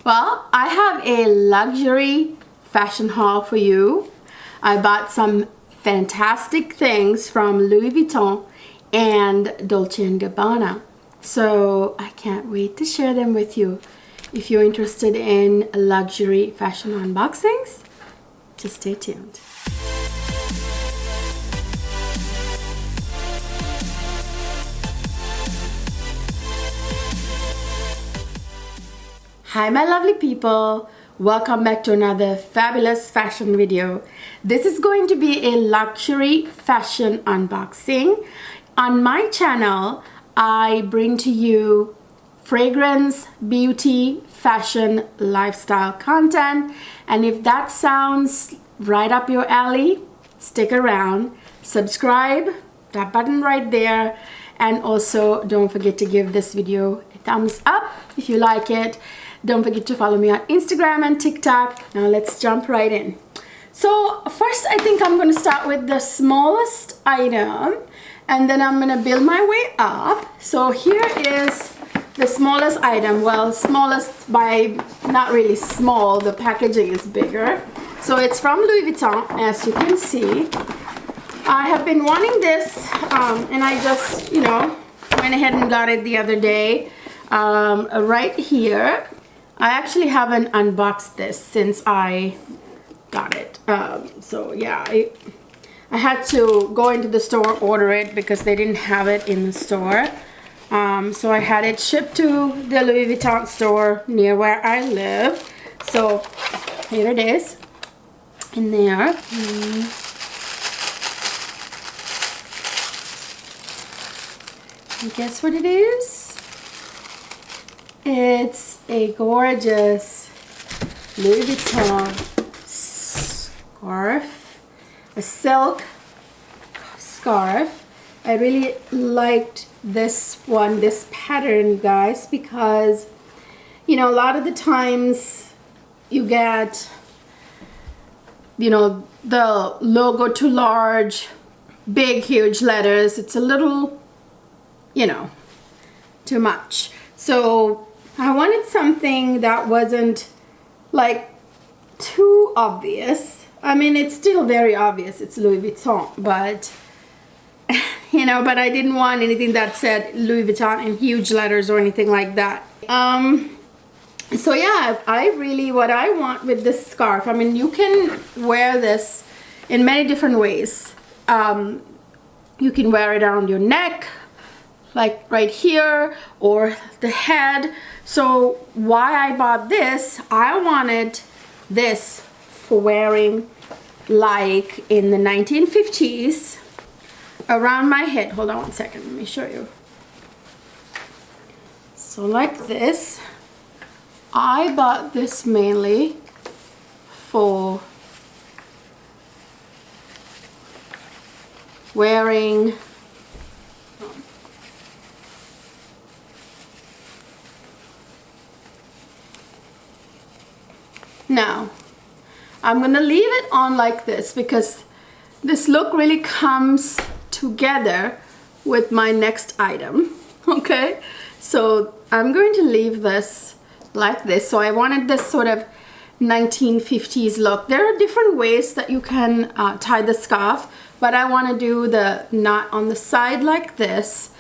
Well, I have a luxury fashion haul for you. I bought some fantastic things from Louis Vuitton and Dolce Gabbana. So I can't wait to share them with you. If you're interested in luxury fashion unboxings, just stay tuned. Hi my lovely people, welcome back to another fabulous fashion video. This is going to be a luxury fashion unboxing. On my channel, I bring to you fragrance, beauty, fashion, lifestyle content. And if that sounds right up your alley, stick around, subscribe, that button right there. And also don't forget to give this video a thumbs up if you like it. Don't forget to follow me on Instagram and TikTok. Now let's jump right in. So first I think I'm going to start with the smallest item and then I'm going to build my way up. So here is the smallest item. Well, smallest by not really small, the packaging is bigger. So it's from Louis Vuitton, as you can see. I have been wanting this and I just, went ahead and got it the other day. Right here. I actually haven't unboxed this since I got it. So yeah, I had to go into the store, order it because they didn't have it in the store. So I had it shipped to the Louis Vuitton store near where I live. So here it is in there. And guess what it is? It's a gorgeous Louis Vuitton scarf, a silk scarf. I really liked this one, this pattern, guys, because a lot of the times you get the logo too large, big huge letters. It's a little too much. So I wanted something that wasn't like too obvious. I mean, it's still very obvious, it's Louis Vuitton, but but I didn't want anything that said Louis Vuitton in huge letters or anything like that. So yeah, what I want with this scarf, I mean, you can wear this in many different ways. You can wear it around your neck, like right here, or the head. So why I bought this, I wanted this for wearing like in the 1950s around my head. Hold on one second, let me show you. So like this. I bought this mainly for wearing now. I'm gonna leave it on like this because this look really comes together with my next item. Okay, so I'm going to leave this like this. So I wanted this sort of 1950s look. There are different ways that you can tie the scarf, but I want to do the knot on the side like this,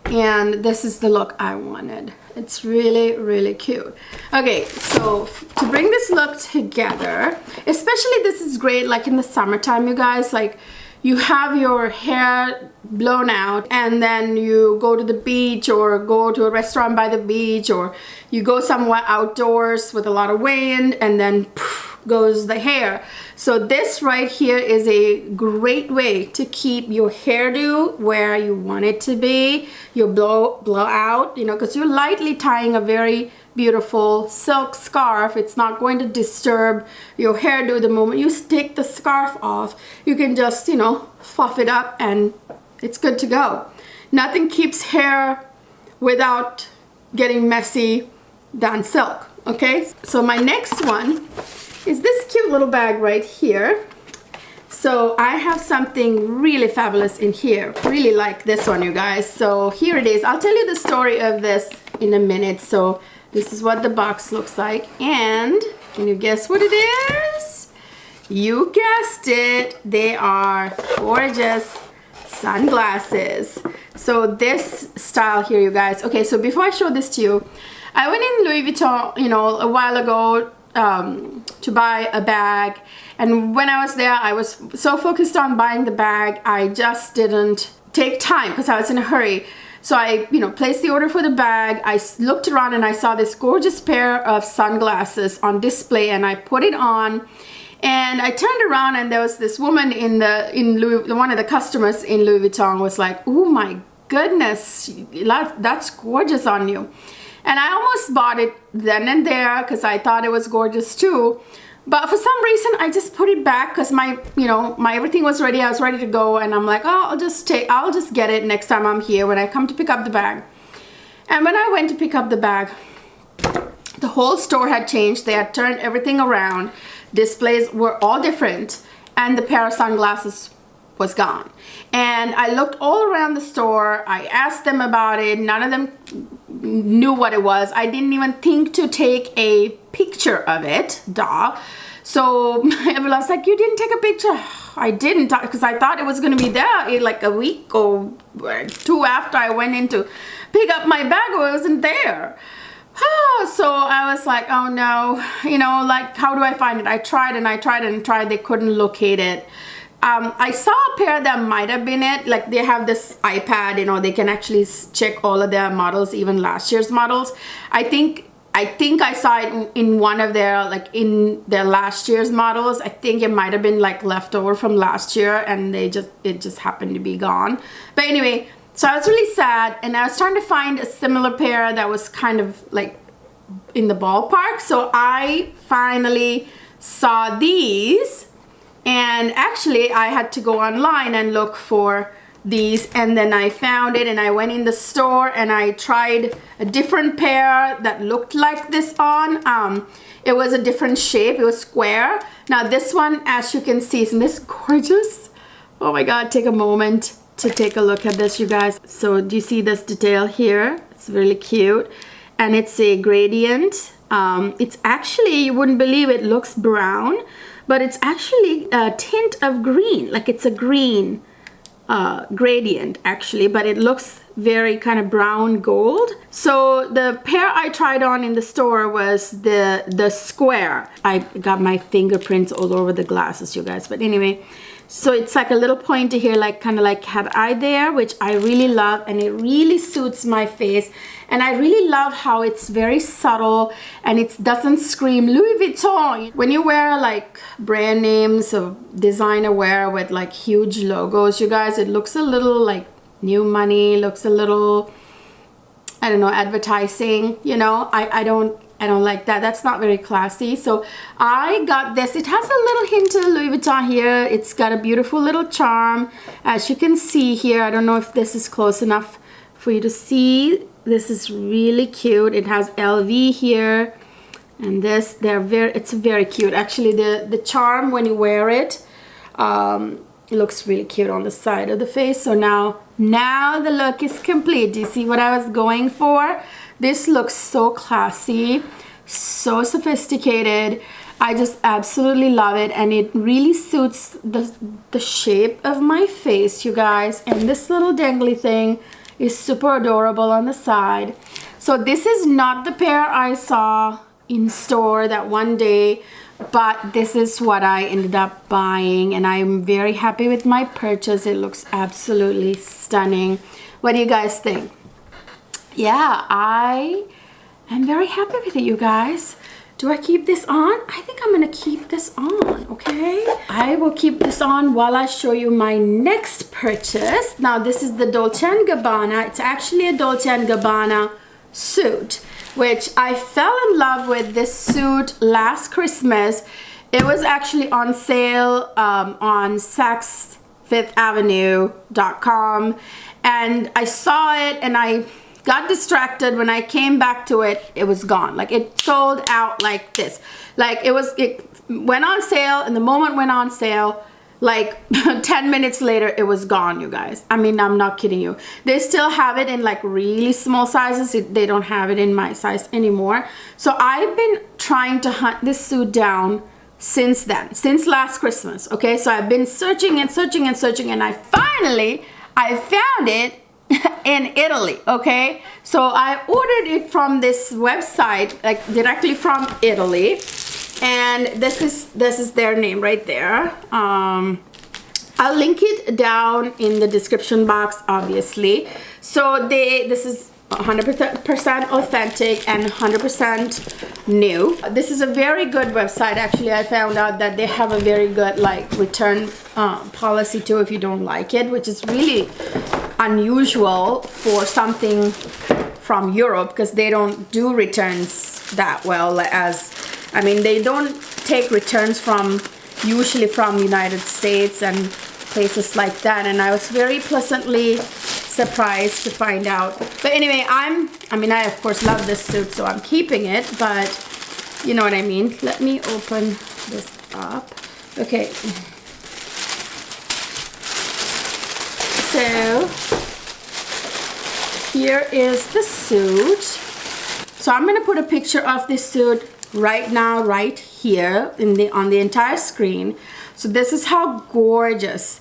and this is the look I wanted. It's really, really cute. Okay, so to bring this look together, especially this is great like in the summertime, you guys, like you have your hair blown out and then you go to the beach or go to a restaurant by the beach or you go somewhere outdoors with a lot of wind and then poof, goes the hair. So this right here is a great way to keep your hairdo where you want it to be. You blow out, because you're lightly tying a very beautiful silk scarf. It's not going to disturb your hairdo. The moment you take the scarf off, you can just, fluff it up and it's good to go. Nothing keeps hair without getting messy than silk. Okay, so my next one is this cute little bag right here. So I have something really fabulous in here. Really like this one, you guys. So here it is. I'll tell you the story of this in a minute. So This is what the box looks like. And can you guess what it is? You guessed it. They are gorgeous sunglasses. So this style here, you guys. Okay, so before I show this to you, I went in Louis Vuitton, you know, a while ago to buy a bag. And when I was there, I was so focused on buying the bag, I just didn't take time because I was in a hurry. So I, you know, placed the order for the bag. I looked around and I saw this gorgeous pair of sunglasses on display, and I put it on. And I turned around and there was this woman one of the customers in Louis Vuitton was like, "Oh my goodness, that's gorgeous on you." And I almost bought it then and there because I thought it was gorgeous too. But for some reason, I just put it back because my everything was ready. I was ready to go, and I'm like, oh, I'll just get it next time I'm here when I come to pick up the bag. And when I went to pick up the bag, the whole store had changed. They had turned everything around. Displays were all different, and the pair of sunglasses was gone. And I looked all around the store. I asked them about it. None of them knew what it was. I didn't even think to take a picture of it, duh. So everyone was like, "You didn't take a picture?" I didn't, because I thought it was going to be there in like a week or two after I went in to pick up my bag. It wasn't there. So I was like, oh no, you know, like, how do I find it? I tried and I tried and tried. They couldn't locate it. I saw a pair that might have been it. Like, they have this iPad, you know, they can actually check all of their models, even last year's models. I think I saw it in one of their, like, in their last year's models. I think it might have been like leftover from last year, and it just happened to be gone. But anyway, so I was really sad, and I was trying to find a similar pair that was kind of like in the ballpark. So I finally saw these. And actually, I had to go online and look for these, and then I found it, and I went in the store and I tried a different pair that looked like this on. It was a different shape. It was square. Now this one, as you can see, isn't this gorgeous? Oh my God, take a moment to take a look at this, you guys. So do you see this detail here? It's really cute, and it's a gradient. It's actually, you wouldn't believe it, looks brown, but it's actually a tint of green. Like, it's a green gradient actually, but it looks very kind of brown gold. So the pair I tried on in the store was the square. I got my fingerprints all over the glasses, you guys, but anyway. So it's like a little pointer here, like kind of like cat eye there, which I really love, and it really suits my face. And I really love how it's very subtle and it doesn't scream Louis Vuitton. When you wear like brand names of designer wear with like huge logos, you guys, it looks a little like new money, looks a little, I don't know, advertising, you know. I don't like that. That's not very classy. So I got this. It has a little hint of Louis Vuitton here. It's got a beautiful little charm, as you can see here. I don't know if this is close enough for you to see. This is really cute. It has LV here, and this, it's very cute. Actually, the charm when you wear it, looks really cute on the side of the face. So now the look is complete. Do you see what I was going for? This looks so classy, so sophisticated. I just absolutely love it, and it really suits the shape of my face, you guys. And this little dangly thing is super adorable on the side. So this is not the pair I saw in store that one day, but this is what I ended up buying, and I'm very happy with my purchase. It looks absolutely stunning. What do you guys think? Yeah, I am very happy with it, you guys. Do I keep this on? I think I'm gonna keep this on, okay? I will keep this on while I show you my next purchase. Now, this is the Dolce Gabbana. It's actually a Dolce Gabbana suit, which I fell in love with this suit last Christmas. It was actually on sale on SaksFifthAvenue.com, and I saw it and I got distracted. When I came back to it, it was gone. Like, it sold out like this. Like, it went on sale, and the moment it went on sale, like 10 minutes later it was gone, you guys. I mean, I'm not kidding you. They still have it in like really small sizes. They don't have it in my size anymore. So I've been trying to hunt this suit down since then, since last Christmas. Okay, so I've been searching and searching and searching, and I found it in Italy. Okay, so I ordered it from this website, like directly from Italy. And this is their name right there. I'll link it down in the description box, obviously. So this is 100% authentic and 100% new. This is a very good website. Actually, I found out that they have a very good like return policy too if you don't like it, which is really unusual for something from Europe, because they don't do returns that well. As I mean, they don't take returns usually from United States and places like that. And I was very pleasantly surprised to find out. But anyway, I mean, I of course love this suit, so I'm keeping it, but you know what I mean. Let me open this up. Okay. So here is the suit. So I'm gonna put a picture of this suit right now, right here on the entire screen. So this is how gorgeous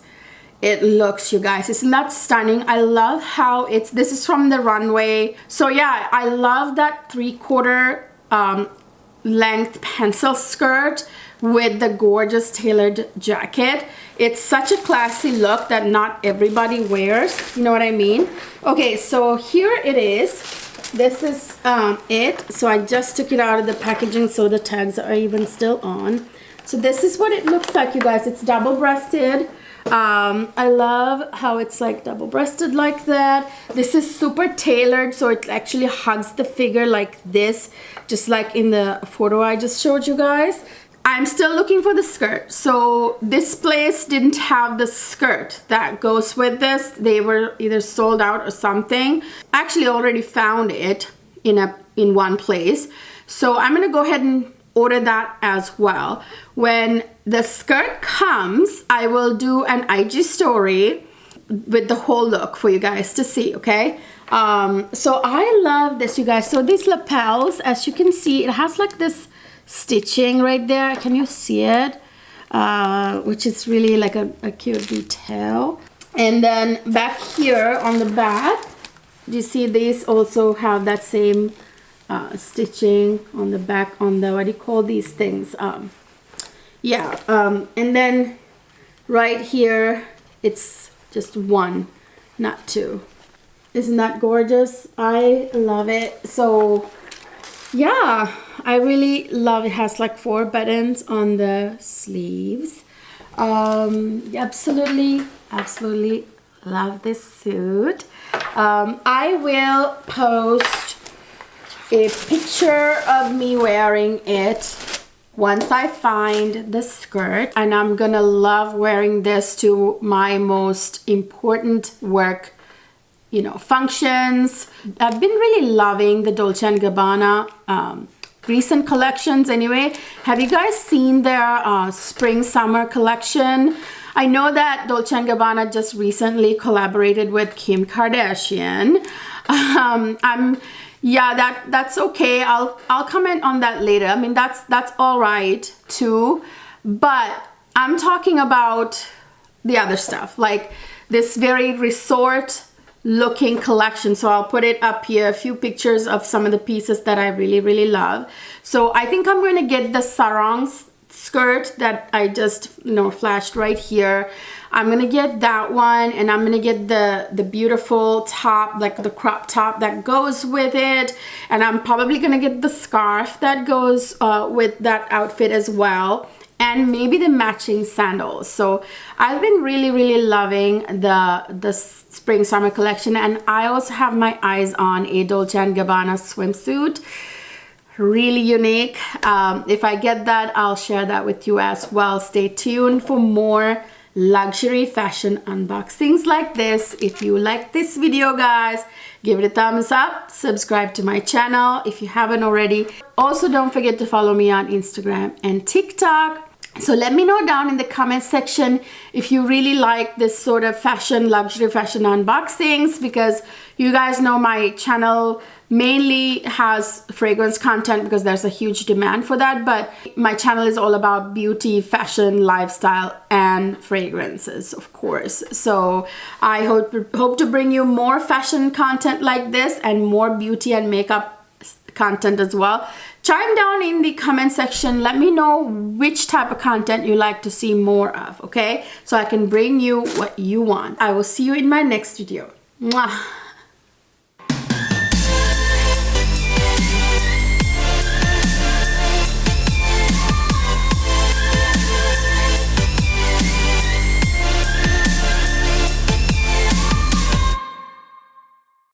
it looks, you guys. Isn't that stunning? I love how this is from the runway. So yeah, I love that 3/4 length pencil skirt with the gorgeous tailored jacket. It's such a classy look that not everybody wears, you know what I mean? Okay, so here it is. This is it. So I just took it out of the packaging, so the tags are even still on. So this is what it looks like, you guys. It's double-breasted. I love how it's like double-breasted like that. This is super tailored, so it actually hugs the figure like this, just like in the photo I just showed you guys. I'm still looking for the skirt. So this place didn't have the skirt that goes with this. They were either sold out or something. I actually already found it in one place. So I'm gonna go ahead and order that as well. When the skirt comes, I will do an IG story with the whole look for you guys to see, okay? So I love this, you guys. So these lapels, as you can see, it has like this stitching right there. Can you see it? Which is really like a cute detail. And then back here on the back, do you see these also have that same stitching on the back on the, what do you call these things? And then right here, it's just one, not two. Isn't that gorgeous? I love it. So yeah, I really love it. It has like 4 buttons on the sleeves. Absolutely love this suit. I will post a picture of me wearing it once I find the skirt, and I'm gonna love wearing this to my most important work, you know, functions. I've been really loving the Dolce & Gabbana recent collections anyway. Have you guys seen their spring summer collection? I know that Dolce & Gabbana just recently collaborated with Kim Kardashian. Yeah, that's okay. I'll comment on that later. I mean, that's all right too, but I'm talking about the other stuff, like this very resort looking collection. So I'll put it up here, a few pictures of some of the pieces that I really love. So I think I'm going to get the sarong skirt that I just, you know, flashed right here. I'm gonna get that one, and I'm gonna get the beautiful top, like the crop top that goes with it, and I'm probably gonna get the scarf that goes with that outfit as well, and maybe the matching sandals. So I've been really loving the spring summer collection, and I also have my eyes on a Dolce & Gabbana swimsuit. Really unique. If I get that, I'll share that with you as well. Stay tuned for more luxury fashion unboxings like this. If you like this video, guys, give it a thumbs up, subscribe to my channel if you haven't already. Also, don't forget to follow me on Instagram and TikTok. So let me know down in the comment section if you really like this sort of fashion, luxury fashion unboxings, because you guys know my channel mainly has fragrance content because there's a huge demand for that, but my channel is all about beauty, fashion, lifestyle, and fragrances, of course. So I hope to bring you more fashion content like this and more beauty and makeup content as well. Chime down in the comment section. Let me know which type of content you like to see more of, okay? So I can bring you what you want. I will see you in my next video. Mwah.